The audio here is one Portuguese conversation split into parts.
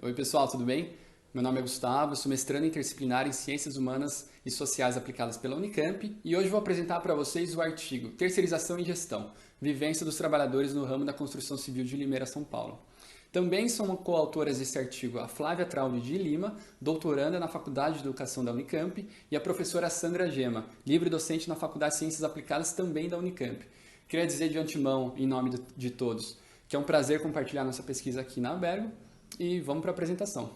Oi, pessoal, tudo bem? Meu nome é Gustavo, eu sou mestrando interdisciplinar em Ciências Humanas e Sociais aplicadas pela Unicamp e hoje vou apresentar para vocês o artigo Terceirização e Gestão, Vivência dos Trabalhadores no Ramo da Construção Civil de Limeira, São Paulo. Também são coautoras desse artigo a Flávia Traude de Lima, doutoranda na Faculdade de Educação da Unicamp, e a professora Sandra Gema, livre-docente na Faculdade de Ciências Aplicadas também da Unicamp. Queria dizer de antemão, em nome de todos, que é um prazer compartilhar nossa pesquisa aqui na Abergo e vamos para a apresentação.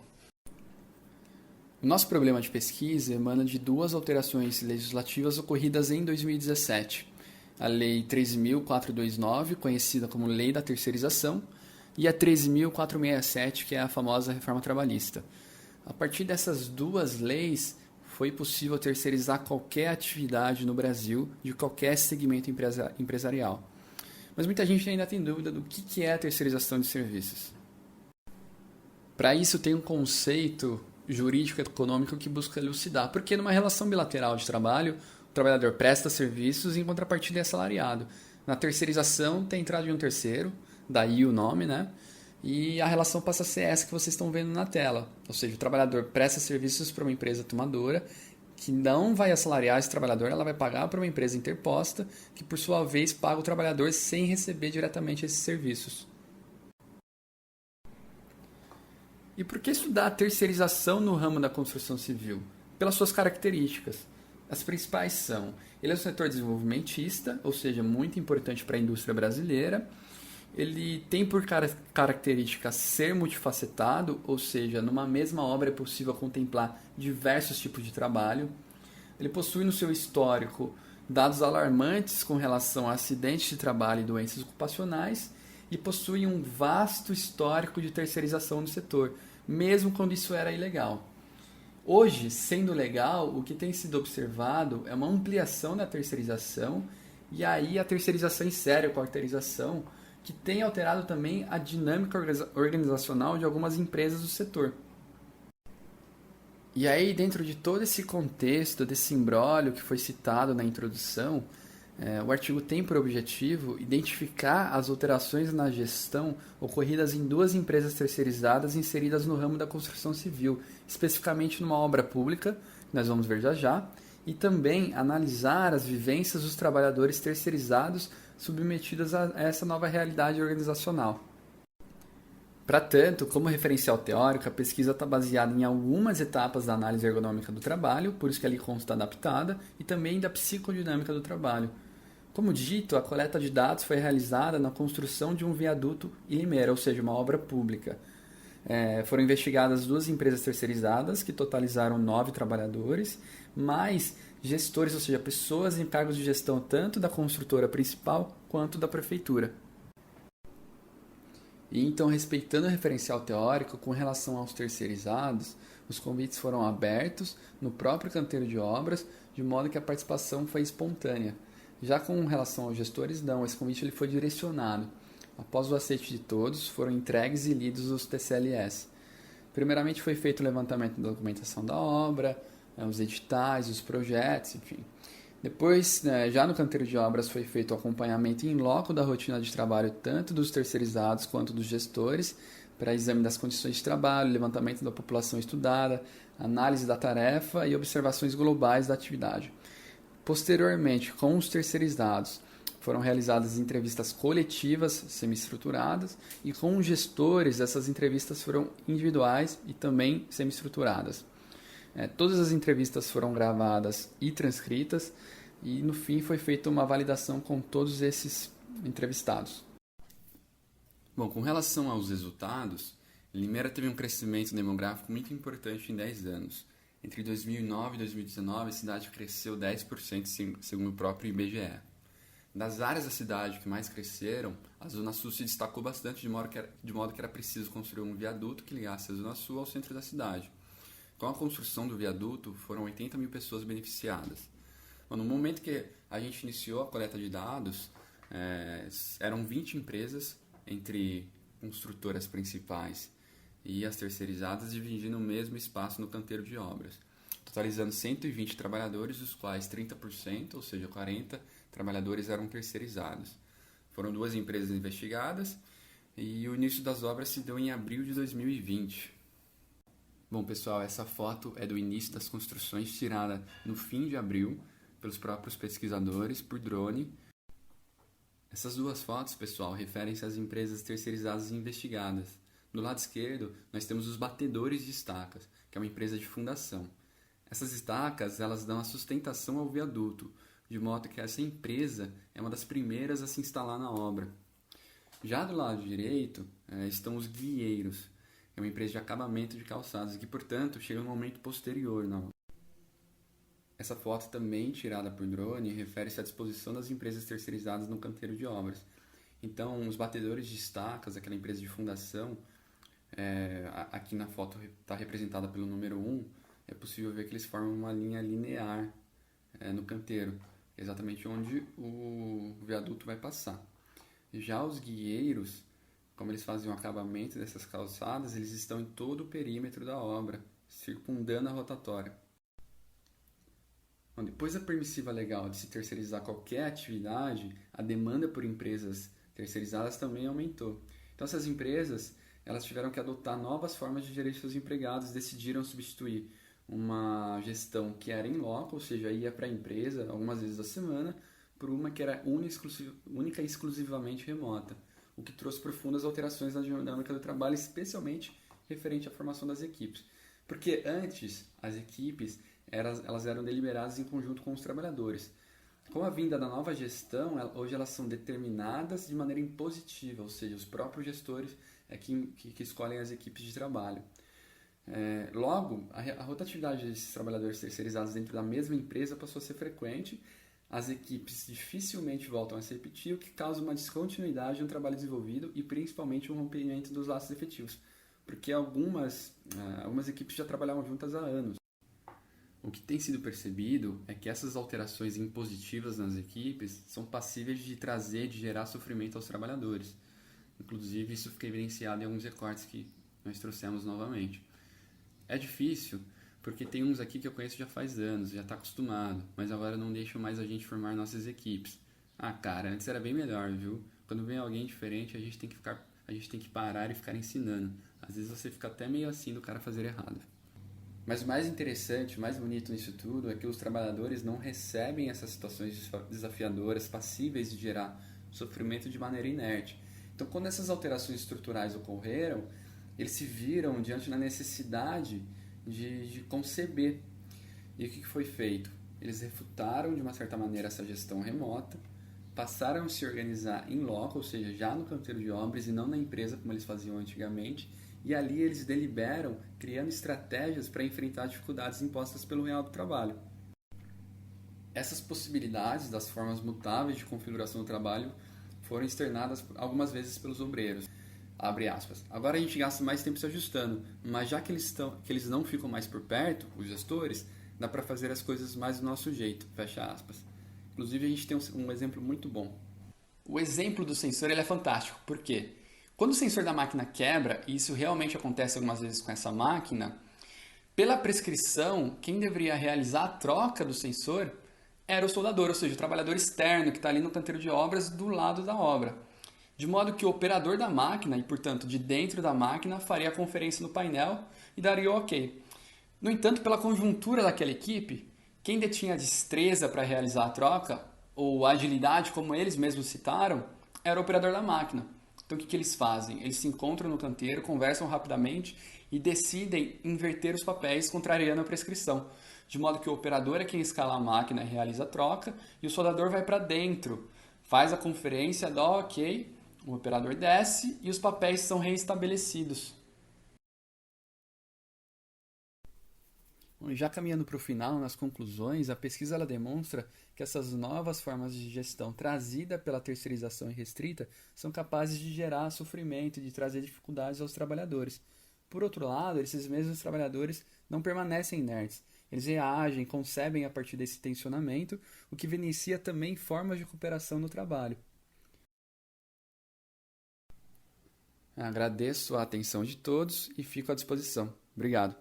O nosso problema de pesquisa emana de duas alterações legislativas ocorridas em 2017. A Lei 13.429, conhecida como Lei da Terceirização, e a 13.467, que é a famosa Reforma Trabalhista. A partir dessas duas leis, foi possível terceirizar qualquer atividade no Brasil, de qualquer segmento empresarial. Mas muita gente ainda tem dúvida do que é a terceirização de serviços. Para isso, tem um conceito jurídico e econômico que busca elucidar, porque numa relação bilateral de trabalho, o trabalhador presta serviços e em contrapartida é assalariado. Na terceirização tem a entrada de um terceiro, daí o nome, né? E a relação passa a ser essa que vocês estão vendo na tela. Ou seja, o trabalhador presta serviços para uma empresa tomadora, que não vai assalariar esse trabalhador, ela vai pagar para uma empresa interposta, que por sua vez paga o trabalhador sem receber diretamente esses serviços. E por que estudar a terceirização no ramo da construção civil? Pelas suas características. As principais são: ele é um setor desenvolvimentista, ou seja, muito importante para a indústria brasileira. Ele tem por característica ser multifacetado, ou seja, numa mesma obra é possível contemplar diversos tipos de trabalho. Ele possui no seu histórico dados alarmantes com relação a acidentes de trabalho e doenças ocupacionais e possui um vasto histórico de terceirização no setor, mesmo quando isso era ilegal. Hoje, sendo legal, o que tem sido observado é uma ampliação da terceirização e aí a terceirização em série, a quarteirização, que tem alterado também a dinâmica organizacional de algumas empresas do setor. E aí, dentro de todo esse contexto, desse imbróglio que foi citado na introdução, o artigo tem por objetivo identificar as alterações na gestão ocorridas em duas empresas terceirizadas inseridas no ramo da construção civil, especificamente numa obra pública, que nós vamos ver já já, e também analisar as vivências dos trabalhadores terceirizados submetidos a essa nova realidade organizacional. Para tanto, como referencial teórico, a pesquisa está baseada em algumas etapas da análise ergonômica do trabalho, por isso que ali consta adaptada, e também da psicodinâmica do trabalho. Como dito, a coleta de dados foi realizada na construção de um viaduto em Limeira, ou seja, uma obra pública. Foram investigadas duas empresas terceirizadas, que totalizaram 9 trabalhadores, mais gestores, ou seja, pessoas em cargos de gestão tanto da construtora principal quanto da prefeitura. E então, respeitando o referencial teórico com relação aos terceirizados, os convites foram abertos no próprio canteiro de obras, de modo que a participação foi espontânea. Já com relação aos gestores, não, esse convite ele foi direcionado. Após o aceite de todos, foram entregues e lidos os TCLS. Primeiramente foi feito o levantamento da documentação da obra, os editais, os projetos, enfim. Depois, já no canteiro de obras, foi feito o acompanhamento em loco da rotina de trabalho tanto dos terceirizados quanto dos gestores, para exame das condições de trabalho, levantamento da população estudada, análise da tarefa e observações globais da atividade. Posteriormente, com os terceirizados, foram realizadas entrevistas coletivas semi-estruturadas e com os gestores essas entrevistas foram individuais e também semi-estruturadas. Todas as entrevistas foram gravadas e transcritas e no fim foi feita uma validação com todos esses entrevistados. Bom, com relação aos resultados, Limeira teve um crescimento demográfico muito importante em 10 anos. Entre 2009 e 2019, a cidade cresceu 10%, segundo o próprio IBGE. Das áreas da cidade que mais cresceram, a Zona Sul se destacou bastante, de modo que era preciso construir um viaduto que ligasse a Zona Sul ao centro da cidade. Com a construção do viaduto, foram 80 mil pessoas beneficiadas. Bom, no momento que a gente iniciou a coleta de dados, eram 20 empresas, entre construtoras principais e as terceirizadas, dividindo o mesmo espaço no canteiro de obras, totalizando 120 trabalhadores, dos quais 30%, ou seja, 40 trabalhadores eram terceirizados. Foram duas empresas investigadas e o início das obras se deu em abril de 2020. Bom, pessoal, essa foto é do início das construções tirada no fim de abril pelos próprios pesquisadores por drone. Essas duas fotos, pessoal, referem-se às empresas terceirizadas investigadas. Do lado esquerdo, nós temos os batedores de estacas, que é uma empresa de fundação. Essas estacas, elas dão a sustentação ao viaduto, de modo que essa empresa é uma das primeiras a se instalar na obra. Já do lado direito, estão os guieiros, é uma empresa de acabamento de calçados, que, portanto, chega no momento posterior na obra. Essa foto, também tirada por drone, refere-se à disposição das empresas terceirizadas no canteiro de obras. Então, os batedores de estacas, aquela empresa de fundação, aqui na foto está representada pelo número 1, é possível ver que eles formam uma linha linear no canteiro, exatamente onde o viaduto vai passar. Já os guieiros, como eles fazem o acabamento dessas calçadas, eles estão em todo o perímetro da obra, circundando a rotatória. Bom, depois da permissiva legal de se terceirizar qualquer atividade, a demanda por empresas terceirizadas também aumentou. Então, essas empresas elas tiveram que adotar novas formas de gerir seus empregados, decidiram substituir uma gestão que era in loco, ou seja, ia para a empresa algumas vezes da semana, por uma que era única e exclusivamente remota, o que trouxe profundas alterações na dinâmica do trabalho, especialmente referente à formação das equipes. Porque antes, as equipes elas eram deliberadas em conjunto com os trabalhadores. Com a vinda da nova gestão, hoje elas são determinadas de maneira impositiva, ou seja, os próprios gestores que escolhem as equipes de trabalho. Logo, a rotatividade desses trabalhadores terceirizados dentro da mesma empresa passou a ser frequente, as equipes dificilmente voltam a se repetir, o que causa uma descontinuidade no trabalho desenvolvido e principalmente um rompimento dos laços efetivos, porque algumas equipes já trabalhavam juntas há anos. O que tem sido percebido é que essas alterações impositivas nas equipes são passíveis de gerar sofrimento aos trabalhadores. Inclusive, isso fica evidenciado em alguns recortes que nós trouxemos novamente. É difícil, porque tem uns aqui que eu conheço já faz anos, já está acostumado, mas agora não deixam mais a gente formar nossas equipes. Ah, cara, antes era bem melhor, viu? Quando vem alguém diferente, a gente tem que parar e ficar ensinando. Às vezes você fica até meio assim do cara fazer errado. Mas o mais interessante, o mais bonito nisso tudo é que os trabalhadores não recebem essas situações desafiadoras, passíveis de gerar sofrimento de maneira inerte. Então, quando essas alterações estruturais ocorreram, eles se viram diante da necessidade de conceber. E o que foi feito? Eles refutaram, de uma certa maneira, essa gestão remota, passaram a se organizar em loco, ou seja, já no canteiro de obras e não na empresa, como eles faziam antigamente, e ali eles deliberam, criando estratégias para enfrentar dificuldades impostas pelo real do trabalho. Essas possibilidades das formas mutáveis de configuração do trabalho foram externadas algumas vezes pelos obreiros. Abre aspas. Agora a gente gasta mais tempo se ajustando, mas já que eles não ficam mais por perto, os gestores, dá para fazer as coisas mais do nosso jeito. Fecha aspas. Inclusive a gente tem um exemplo muito bom. O exemplo do sensor ele é fantástico. Por quê? Quando o sensor da máquina quebra, e isso realmente acontece algumas vezes com essa máquina, pela prescrição, quem deveria realizar a troca do sensor era o soldador, ou seja, o trabalhador externo que está ali no canteiro de obras do lado da obra. De modo que o operador da máquina, e portanto de dentro da máquina, faria a conferência no painel e daria o ok. No entanto, pela conjuntura daquela equipe, quem detinha a destreza para realizar a troca, ou a agilidade, como eles mesmos citaram, era o operador da máquina. Então o que eles fazem? Eles se encontram no canteiro, conversam rapidamente e decidem inverter os papéis, contrariando a prescrição. De modo que o operador é quem escala a máquina e realiza a troca, e o soldador vai para dentro, faz a conferência, dá ok, o operador desce e os papéis são reestabelecidos. Bom, já caminhando para o final, nas conclusões, a pesquisa ela demonstra que essas novas formas de gestão trazidas pela terceirização irrestrita são capazes de gerar sofrimento e de trazer dificuldades aos trabalhadores. Por outro lado, esses mesmos trabalhadores não permanecem inertes. Eles reagem, concebem a partir desse tensionamento, o que evidencia também formas de cooperação no trabalho. Agradeço a atenção de todos e fico à disposição. Obrigado.